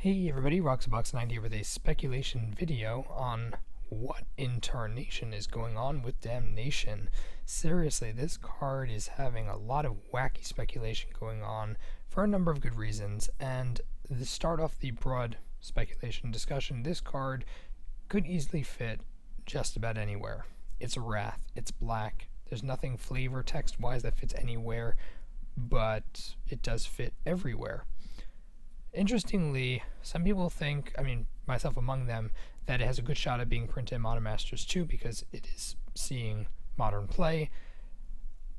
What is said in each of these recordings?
Hey everybody, Roxabox90 here with a speculation video on what in Tarnation is going on with Damnation. Seriously, this card is having a lot of wacky speculation going on for a number of good reasons, and to start off the broad speculation discussion, this card could easily fit just about anywhere. It's a Wrath, it's black, there's nothing flavor text-wise that fits anywhere, but it does fit everywhere. Interestingly, some people think, myself among them, that it has a good shot at being printed in Modern Masters 2 because it is seeing modern play.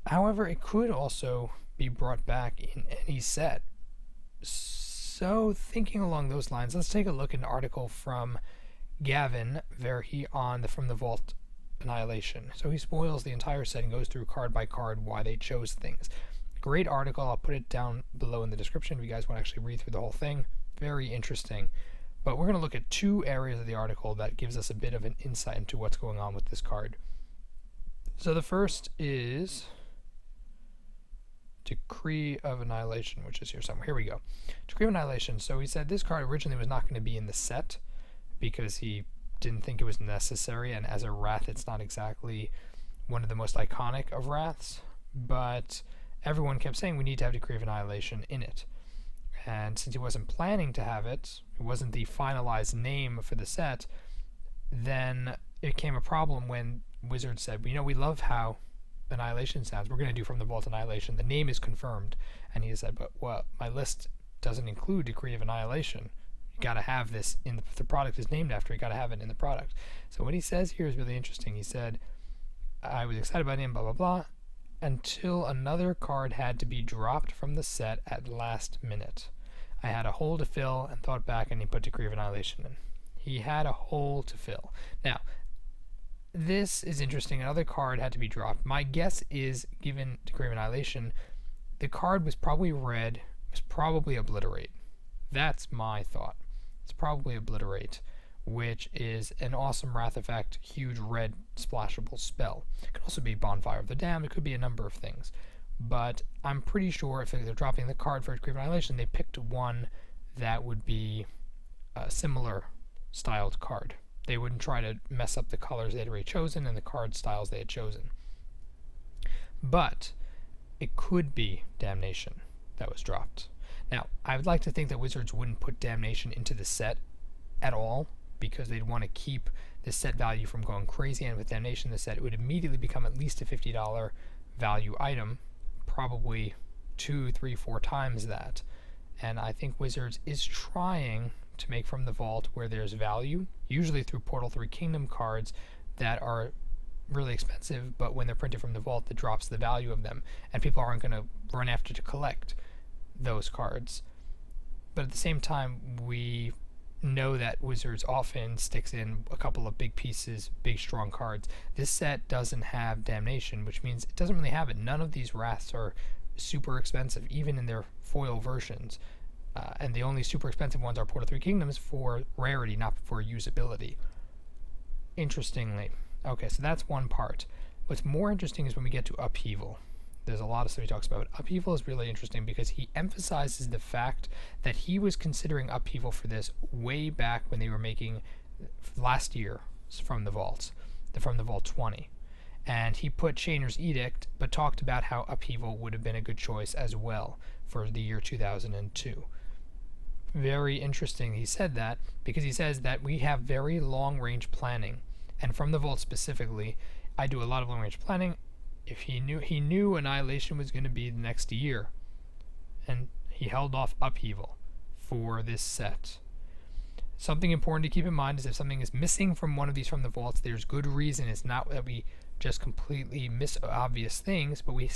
However, it could also be brought back in any set. So, thinking along those lines, let's take a look at an article from Gavin Verhey on the From the Vault Annihilation. So he spoils the entire set and goes through card by card why they chose things. Great article. I'll put it down below in the description if you guys want to actually read through the whole thing. Very interesting. But we're going to look at two areas of the article that gives us a bit of an insight into what's going on with this card. So the first is Decree of Annihilation, which is here somewhere. Here we go. Decree of Annihilation. So he said this card originally was not going to be in the set because he didn't think it was necessary, and as a Wrath it's not exactly one of the most iconic of Wraths, but everyone kept saying we need to have Decree of Annihilation in it. And since he wasn't planning to have it, it wasn't the finalized name for the set, then it became a problem when Wizards said, you know, we love how Annihilation sounds. We're going to do From the Vault Annihilation. The name is confirmed. And he said, but well, my list doesn't include Decree of Annihilation. You got to have this in the product is named after. You got to have it in the product. So what he says here is really interesting. He said, I was excited about the name, blah, blah, blah, until another card had to be dropped from the set at last minute. I had a hole to fill and thought back, and he put Decree of Annihilation in. He had a hole to fill. Now, this is interesting. Another card had to be dropped. My guess is, given Decree of Annihilation, the card was probably red, it was probably Obliterate. That's my thought. It's probably Obliterate, which is an awesome Wrath effect, huge red splashable spell. It could also be Bonfire of the Damned, it could be a number of things. But I'm pretty sure if they're dropping the card for Decree of Annihilation, they picked one that would be a similar styled card. They wouldn't try to mess up the colors they had already chosen and the card styles they had chosen. But it could be Damnation that was dropped. Now, I would like to think that Wizards wouldn't put Damnation into the set at all, because they'd want to keep the set value from going crazy, and with Damnation in the set it would immediately become at least a $50 value item, probably 2, 3, 4 times that. And I think Wizards is trying to make From the Vault where there's value, usually through Portal 3 Kingdom cards that are really expensive, but when they're printed from the vault that drops the value of them, and people aren't going to run after to collect those cards. But at the same time, we know that Wizards often sticks in a couple of big pieces, big strong cards. This set doesn't have Damnation, which means it doesn't really have it. None of these Wraths are super expensive, even in their foil versions. And the only super expensive ones are Portal 3 Kingdoms for rarity, not for usability. Interestingly. Okay, so that's one part. What's more interesting is when we get to Upheaval. There's a lot of stuff he talks about. Upheaval is really interesting because he emphasizes the fact that he was considering Upheaval for this way back when they were making last year From the Vaults, From the Vault 20. And he put Chainer's Edict, but talked about how Upheaval would have been a good choice as well for the year 2002. Very interesting he said that, because he says that we have very long-range planning. And From the Vault specifically, I do a lot of long-range planning. If he knew Annihilation was going to be the next year, and he held off Upheaval for this set. Something important to keep in mind is if something is missing from one of these From the Vaults, there's good reason. It's not that we just completely miss obvious things, but we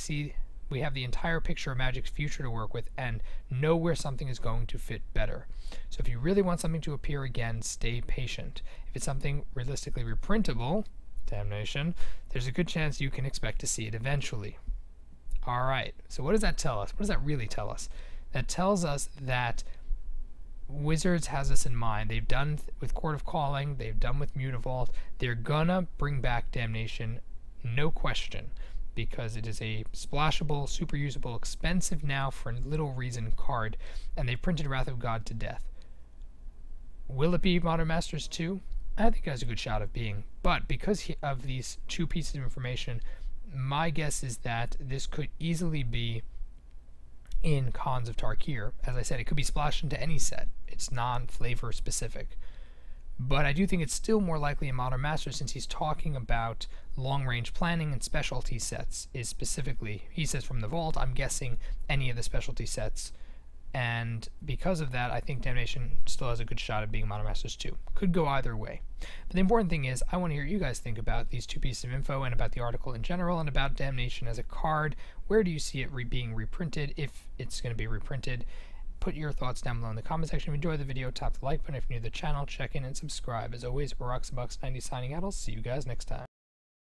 have the entire picture of Magic's future to work with and know where something is going to fit better. So if you really want something to appear again, stay patient. If it's something realistically reprintable, Damnation, there's a good chance you can expect to see it eventually. Alright, so what does that tell us? What does that really tell us? That tells us that Wizards has this in mind. They've done with Court of Calling, they've done with Mutavault. They're gonna bring back Damnation, no question, because it is a splashable, super usable, expensive now for little reason card, and they printed Wrath of God to death. Will it be Modern Masters 2? I think it has a good shot of being, but because of these two pieces of information, my guess is that this could easily be in Khans of Tarkir. As I said, it could be splashed into any set. It's non-flavor specific. But I do think it's still more likely in Modern Masters, since he's talking about long-range planning and specialty sets is specifically, he says from the vault, I'm guessing any of the specialty sets. And because of that, I think Damnation still has a good shot at being Modern Masters 2. Could go either way. But the important thing is, I want to hear what you guys think about these two pieces of info and about the article in general and about Damnation as a card. Where do you see it being reprinted, if it's going to be reprinted? Put your thoughts down below in the comment section. If you enjoyed the video, tap the like button. If you're new to the channel, check in and subscribe. As always, Roxabucks90 signing out. I'll see you guys next time.